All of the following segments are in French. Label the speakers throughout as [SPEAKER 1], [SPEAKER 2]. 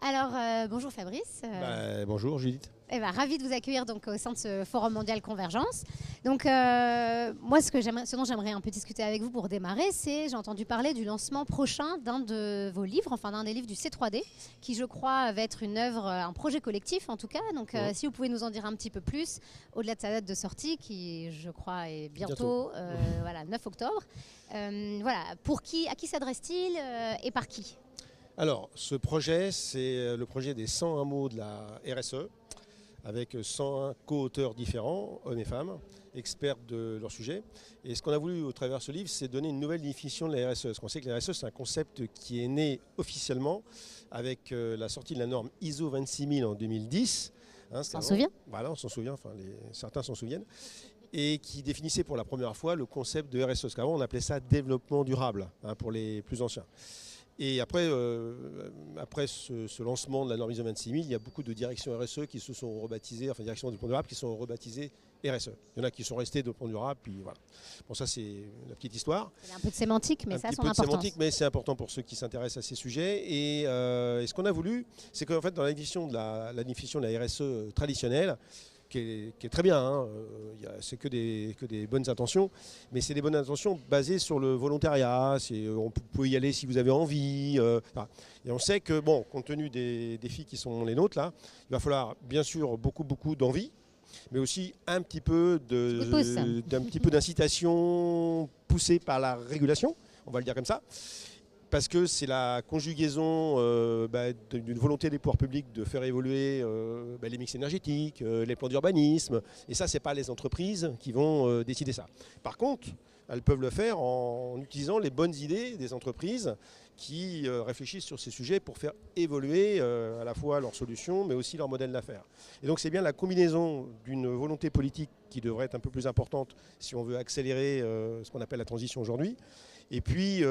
[SPEAKER 1] Alors, bonjour Fabrice.
[SPEAKER 2] Bonjour Judith.
[SPEAKER 1] Ravi de vous accueillir donc, au sein de ce Forum mondial Convergence. Donc, moi, ce dont j'aimerais un peu discuter avec vous pour démarrer, c'est, j'ai entendu parler du lancement prochain d'un de vos livres, enfin d'un des livres du C3D, qui je crois va être une œuvre, un projet collectif en tout cas. Donc, si vous pouvez nous en dire un petit peu plus, au-delà de sa date de sortie, qui je crois est bientôt. Voilà, 9 octobre. Voilà, à qui s'adresse-t-il et par qui ?
[SPEAKER 2] Alors, ce projet, c'est le projet des 101 mots de la RSE, avec 101 co-auteurs différents, hommes et femmes, experts de leur sujet. Et ce qu'on a voulu au travers de ce livre, c'est donner une nouvelle définition de la RSE. Parce qu'on sait que la RSE, c'est un concept qui est né officiellement avec la sortie de la norme ISO 26000 en 2010.
[SPEAKER 1] On s'en souvient ?
[SPEAKER 2] Voilà, on s'en souvient, certains s'en souviennent. Et qui définissait pour la première fois le concept de RSE. Parce qu'avant, on appelait ça développement durable, pour les plus anciens. Et après ce lancement de la norme ISO 26000, il y a beaucoup de directions RSE qui se sont rebaptisées, enfin directions développement durable qui sont rebaptisées RSE. Il y en a qui sont restés développement durable, puis voilà. Bon, ça c'est la petite histoire.
[SPEAKER 1] Il y a un peu de sémantique, mais ça a son importance.
[SPEAKER 2] Un peu de sémantique, mais c'est important pour ceux qui s'intéressent à ces sujets. Et ce qu'on a voulu, c'est qu'en fait dans la définition de la RSE traditionnelle, qui est très bien, c'est que des bonnes intentions, mais c'est des bonnes intentions basées sur le volontariat, on peut y aller si vous avez envie. Et on sait que, bon, compte tenu des défis qui sont les nôtres, là, il va falloir bien sûr beaucoup d'envie, mais aussi un petit peu d'incitation poussée par la régulation, on va le dire comme ça. Parce que c'est la conjugaison d'une volonté des pouvoirs publics de faire évoluer les mix énergétiques, les plans d'urbanisme. Et ça, ce n'est pas les entreprises qui vont décider ça. Par contre, elles peuvent le faire en utilisant les bonnes idées des entreprises qui réfléchissent sur ces sujets pour faire évoluer à la fois leurs solutions, mais aussi leur modèle d'affaires. Et donc c'est bien la combinaison d'une volonté politique qui devrait être un peu plus importante si on veut accélérer ce qu'on appelle la transition aujourd'hui, et puis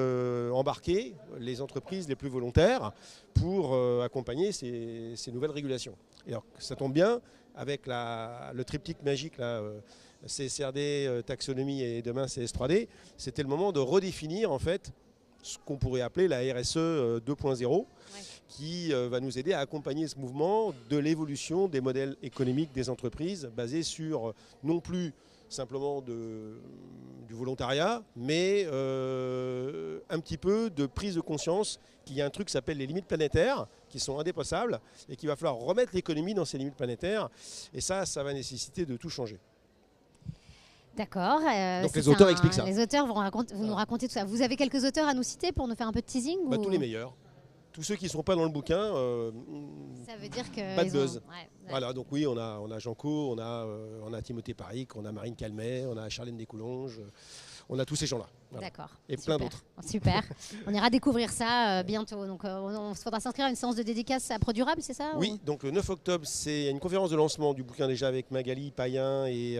[SPEAKER 2] embarquer les entreprises les plus volontaires pour accompagner ces nouvelles régulations. Et alors ça tombe bien avec le triptyque magique là, CSRD, taxonomie et demain CS3D, c'était le moment de redéfinir en fait ce qu'on pourrait appeler la RSE 2.0, qui va nous aider à accompagner ce mouvement de l'évolution des modèles économiques des entreprises basés sur non plus simplement du volontariat, mais un petit peu de prise de conscience qu'il y a un truc qui s'appelle les limites planétaires, qui sont indépassables, et qu'il va falloir remettre l'économie dans ces limites planétaires, et ça va nécessiter de tout changer.
[SPEAKER 1] D'accord.
[SPEAKER 2] Donc les auteurs expliquent ça.
[SPEAKER 1] Les auteurs vont nous raconter tout ça. Vous avez quelques auteurs à nous citer pour nous faire un peu de teasing ou...
[SPEAKER 2] Tous les meilleurs. Tous ceux qui ne sont pas dans le bouquin,
[SPEAKER 1] ça veut dire que
[SPEAKER 2] pas de buzz.
[SPEAKER 1] Ouais.
[SPEAKER 2] Voilà, donc oui, on a Jean Co, on a Timothée Paric, on a Marine Calmet, on a Charlène Descoulonges, on a tous ces gens-là. Voilà.
[SPEAKER 1] D'accord.
[SPEAKER 2] Et plein d'autres.
[SPEAKER 1] Super. On ira découvrir ça bientôt. Donc on faudra s'inscrire à une séance de dédicace à ProDurable, c'est ça ?
[SPEAKER 2] Oui, donc le 9 octobre, c'est une conférence de lancement du bouquin déjà avec Magali Payen et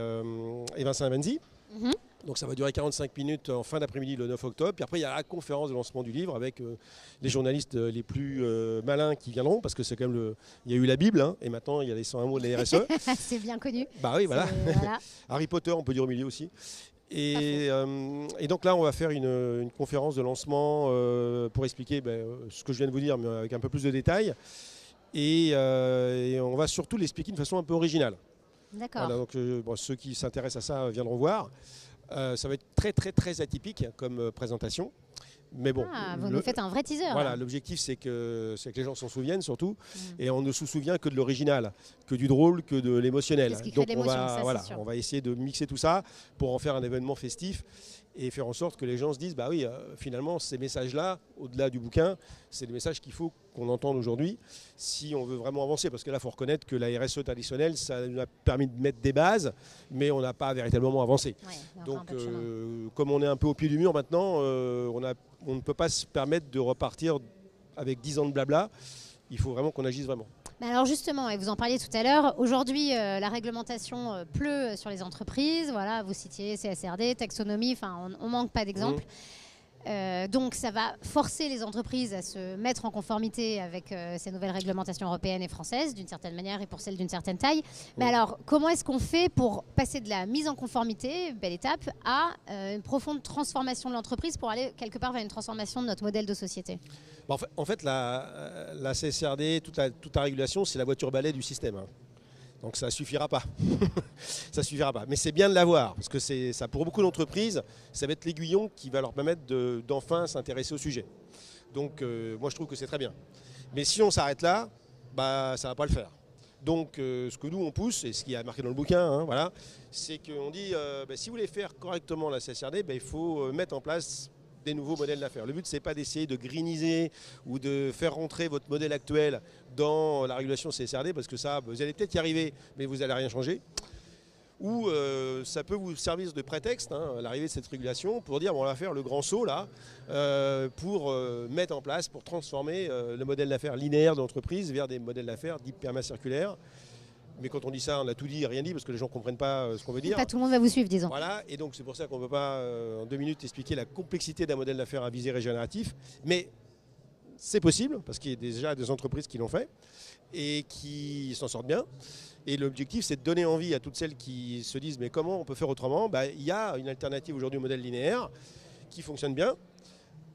[SPEAKER 2] Vincent Benzi. Mm-hmm. Donc ça va durer 45 minutes en fin d'après-midi le 9 octobre. Puis après, il y a la conférence de lancement du livre avec les journalistes les plus malins qui viendront, parce que c'est quand même il y a eu la Bible, et maintenant il y a les 101 mots de la RSE.
[SPEAKER 1] C'est bien connu.
[SPEAKER 2] Bah oui, voilà. Harry Potter, on peut dire au milieu aussi. Et donc là, on va faire une conférence de lancement pour expliquer ce que je viens de vous dire, mais avec un peu plus de détails. Et on va surtout l'expliquer de façon un peu originale.
[SPEAKER 1] D'accord.
[SPEAKER 2] Voilà, donc ceux qui s'intéressent à ça viendront voir. Ça va être très très très atypique comme présentation. Mais bon,
[SPEAKER 1] vous nous faites un vrai teaser.
[SPEAKER 2] Voilà, l'objectif c'est que les gens s'en souviennent surtout, et on ne se souvient que de l'original, que du drôle, que de l'émotionnel.
[SPEAKER 1] Donc
[SPEAKER 2] on va essayer de mixer tout ça pour en faire un événement festif et faire en sorte que les gens se disent bah oui, finalement ces messages-là, au-delà du bouquin, c'est des messages qu'il faut qu'on entende aujourd'hui si on veut vraiment avancer. Parce que là, il faut reconnaître que la RSE traditionnelle, ça nous a permis de mettre des bases, mais on n'a pas véritablement avancé. Donc, comme on est un peu au pied du mur maintenant, on ne peut pas se permettre de repartir avec 10 ans de blabla. Il faut vraiment qu'on agisse vraiment.
[SPEAKER 1] Alors justement, et vous en parliez tout à l'heure, aujourd'hui la réglementation pleut sur les entreprises, voilà, vous citiez CSRD, taxonomie, enfin on manque pas d'exemples. Donc ça va forcer les entreprises à se mettre en conformité avec ces nouvelles réglementations européennes et françaises d'une certaine manière et pour celles d'une certaine taille. Mais alors comment est-ce qu'on fait pour passer de la mise en conformité, belle étape, à une profonde transformation de l'entreprise pour aller quelque part vers une transformation de notre modèle de société ?
[SPEAKER 2] En fait, la CSRD, toute la régulation, c'est la voiture balai du système, hein. Donc ça ne suffira pas. Ça suffira pas. Mais c'est bien de l'avoir, parce que ça, pour beaucoup d'entreprises, ça va être l'aiguillon qui va leur permettre d'enfin s'intéresser au sujet. Donc moi je trouve que c'est très bien. Mais si on s'arrête là, bah, ça ne va pas le faire. Donc ce que nous on pousse, et ce qui est marqué dans le bouquin, hein, voilà, c'est qu'on dit si vous voulez faire correctement la CSRD, il faut mettre en place des nouveaux modèles d'affaires. Le but, c'est pas d'essayer de greeniser ou de faire rentrer votre modèle actuel dans la régulation CSRD, parce que ça, vous allez peut-être y arriver, mais vous n'allez rien changer. Ou ça peut vous servir de prétexte, hein, l'arrivée de cette régulation, pour dire bon, on va faire le grand saut là, pour mettre en place, pour transformer le modèle d'affaires linéaire de l'entreprise vers des modèles d'affaires dits permacirculaires. Mais quand on dit ça, on a tout dit et rien dit, parce que les gens ne comprennent pas ce qu'on veut dire.
[SPEAKER 1] Pas tout le monde va vous suivre, disons.
[SPEAKER 2] Voilà, et donc c'est pour ça qu'on ne peut pas, en 2 minutes, expliquer la complexité d'un modèle d'affaires à visée régénératif. Mais c'est possible, parce qu'il y a déjà des entreprises qui l'ont fait et qui s'en sortent bien. Et l'objectif, c'est de donner envie à toutes celles qui se disent mais comment on peut faire autrement. Il y a une alternative aujourd'hui au modèle linéaire qui fonctionne bien,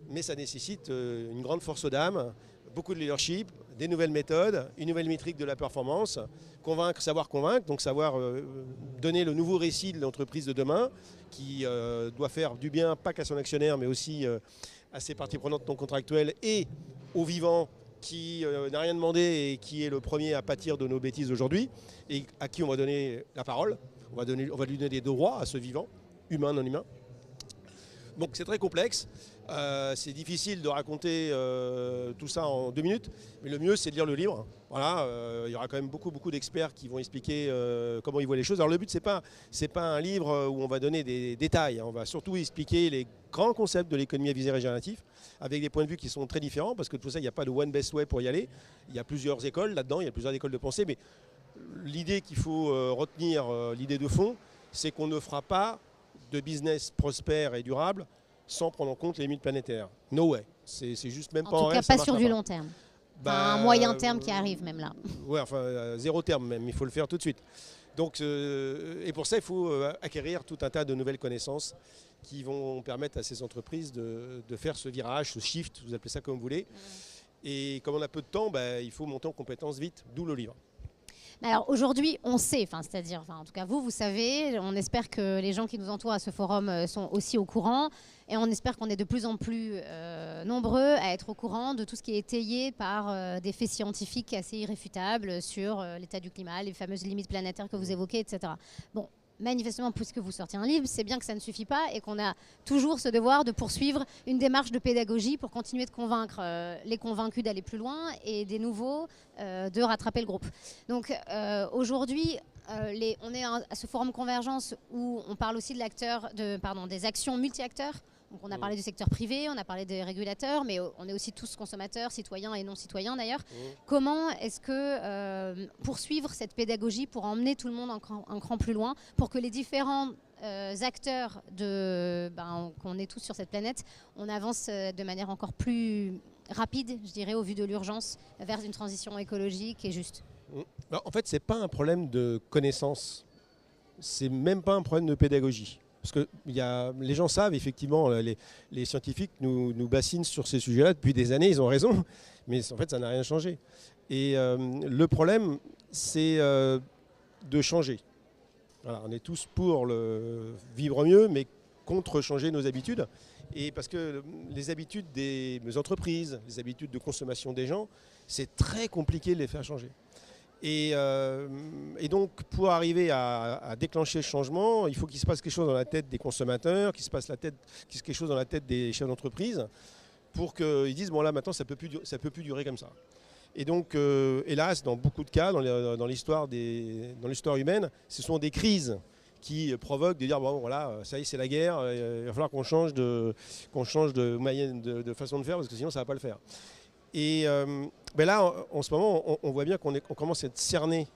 [SPEAKER 2] mais ça nécessite une grande force d'âme, beaucoup de leadership, des nouvelles méthodes, une nouvelle métrique de la performance, convaincre, savoir convaincre, donc savoir donner le nouveau récit de l'entreprise de demain qui doit faire du bien, pas qu'à son actionnaire, mais aussi à ses parties prenantes non contractuelles et aux vivants qui n'a rien demandé et qui est le premier à pâtir de nos bêtises aujourd'hui et à qui on va donner la parole, on va lui donner des droits à ce vivant, humain, non humain. Donc c'est très complexe, c'est difficile de raconter tout ça en 2 minutes, mais le mieux c'est de lire le livre. Voilà, il y aura quand même beaucoup d'experts qui vont expliquer comment ils voient les choses. Alors le but c'est pas un livre où on va donner des détails, hein. On va surtout expliquer les grands concepts de l'économie à visée régénérative avec des points de vue qui sont très différents, parce que tout ça, il n'y a pas de one best way pour y aller. Il y a plusieurs écoles là-dedans, il y a plusieurs écoles de pensée, mais l'idée qu'il faut retenir, l'idée de fond, c'est qu'on ne fera pas de business prospère et durable sans prendre en compte les limites planétaires. No way. C'est juste même pas en
[SPEAKER 1] tout cas, pas sur du long terme. Un moyen terme qui arrive même là.
[SPEAKER 2] Ouais, enfin, 0 terme même, il faut le faire tout de suite. Donc, et pour ça, il faut acquérir tout un tas de nouvelles connaissances qui vont permettre à ces entreprises de faire ce virage, ce shift, vous appelez ça comme vous voulez. Et comme on a peu de temps, il faut monter en compétences vite, d'où le livre.
[SPEAKER 1] Alors aujourd'hui, on sait, c'est-à-dire, en tout cas vous savez, on espère que les gens qui nous entourent à ce forum sont aussi au courant et on espère qu'on est de plus en plus nombreux à être au courant de tout ce qui est étayé par des faits scientifiques assez irréfutables sur l'état du climat, les fameuses limites planétaires que vous évoquez, etc. Bon. Manifestement, puisque vous sortez un livre, c'est bien que ça ne suffit pas et qu'on a toujours ce devoir de poursuivre une démarche de pédagogie pour continuer de convaincre les convaincus d'aller plus loin et des nouveaux de rattraper le groupe. Donc aujourd'hui, on est à ce forum Convergence où on parle aussi des actions multi-acteurs. Donc on a parlé du secteur privé, on a parlé des régulateurs, mais on est aussi tous consommateurs, citoyens et non citoyens d'ailleurs. Comment est-ce que poursuivre cette pédagogie pour emmener tout le monde un cran plus loin, pour que les différents acteurs qu'on est tous sur cette planète, on avance de manière encore plus rapide, je dirais, au vu de l'urgence, vers une transition écologique et juste?
[SPEAKER 2] En fait, ce n'est pas un problème de connaissance, c'est même pas un problème de pédagogie. Parce que les gens savent, effectivement, les scientifiques nous bassinent sur ces sujets-là depuis des années, ils ont raison, mais en fait, ça n'a rien changé. Et le problème, c'est de changer. Voilà, on est tous pour vivre mieux, mais contre changer nos habitudes. Et parce que les habitudes des entreprises, les habitudes de consommation des gens, c'est très compliqué de les faire changer. Et donc, pour arriver à déclencher le changement, il faut qu'il se passe quelque chose dans la tête des consommateurs, qu'il se passe quelque chose dans la tête des chefs d'entreprise, pour qu'ils disent, bon là, maintenant, ça peut plus durer comme ça. Et donc, hélas, dans beaucoup de cas, dans l'histoire humaine, ce sont des crises qui provoquent de dire, bon voilà, ça y est, c'est la guerre, il va falloir qu'on change de façon de faire, parce que sinon, ça ne va pas le faire. Et là, en ce moment, on voit bien qu'on commence à être cerné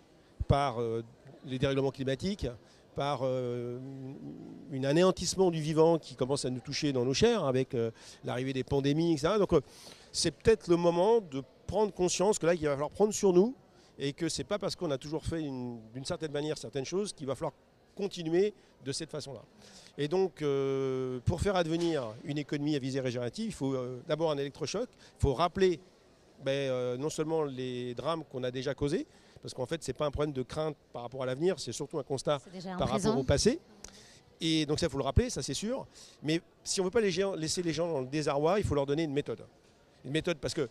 [SPEAKER 2] par les dérèglements climatiques, par un anéantissement du vivant qui commence à nous toucher dans nos chairs avec l'arrivée des pandémies, etc. Donc c'est peut-être le moment de prendre conscience que là, il va falloir prendre sur nous et que ce n'est pas parce qu'on a toujours fait d'une certaine manière certaines choses qu'il va falloir continuer de cette façon-là. Et donc, pour faire advenir une économie à visée régénérative, il faut d'abord un électrochoc. Il faut rappeler non seulement les drames qu'on a déjà causés, parce qu'en fait, ce n'est pas un problème de crainte par rapport à l'avenir, c'est surtout un constat par rapport au passé. Et donc ça, il faut le rappeler, ça c'est sûr. Mais si on ne veut pas laisser les gens dans le désarroi, il faut leur donner une méthode. Une méthode parce que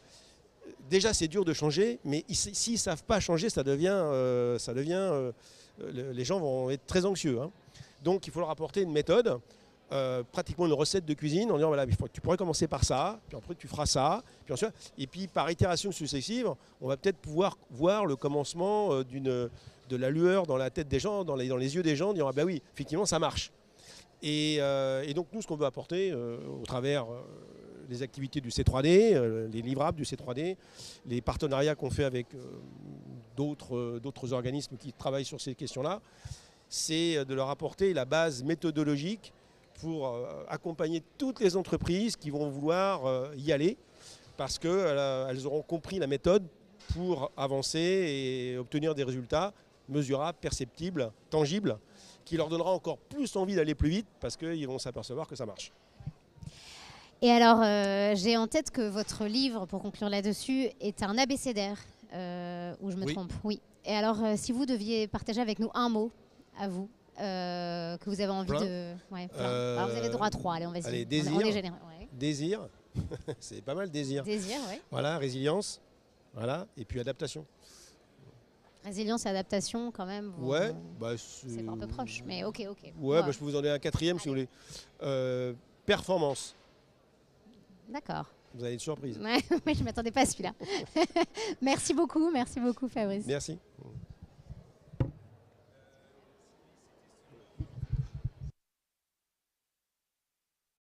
[SPEAKER 2] déjà, c'est dur de changer, mais s'ils ne savent pas changer, les gens vont être très anxieux. Hein. Donc il faut leur apporter une méthode, pratiquement une recette de cuisine, en disant voilà, tu pourrais commencer par ça, puis après tu feras ça, puis ensuite, et puis par itération successive, on va peut-être pouvoir voir le commencement de la lueur dans la tête des gens, dans les yeux des gens, en disant ah ben oui, effectivement ça marche. Et donc nous, ce qu'on veut apporter au travers les activités du C3D, les livrables du C3D, les partenariats qu'on fait avec d'autres organismes qui travaillent sur ces questions-là, c'est de leur apporter la base méthodologique pour accompagner toutes les entreprises qui vont vouloir y aller parce qu'elles auront compris la méthode pour avancer et obtenir des résultats mesurables, perceptibles, tangibles, qui leur donnera encore plus envie d'aller plus vite parce qu'ils vont s'apercevoir que ça marche.
[SPEAKER 1] Et alors, j'ai en tête que votre livre, pour conclure là-dessus, est un abécédaire, ou je me trompe. Oui. Et alors, si vous deviez partager avec nous un mot, à vous, que vous avez envie de... Ouais, alors, vous avez droit à 3, allez, on va essayer.
[SPEAKER 2] Allez, désir.
[SPEAKER 1] On est généreux. Ouais.
[SPEAKER 2] Désir, c'est pas mal, désir.
[SPEAKER 1] Désir, oui.
[SPEAKER 2] Voilà, résilience, voilà, et puis adaptation.
[SPEAKER 1] Résilience et adaptation, quand même.
[SPEAKER 2] Ouais,
[SPEAKER 1] c'est un peu proche, mais ok.
[SPEAKER 2] Ouais, je peux vous en donner un quatrième, si vous voulez. Performance.
[SPEAKER 1] D'accord.
[SPEAKER 2] Vous avez une surprise.
[SPEAKER 1] Ouais, mais je ne m'attendais pas à celui-là. Merci beaucoup, Fabrice.
[SPEAKER 2] Merci.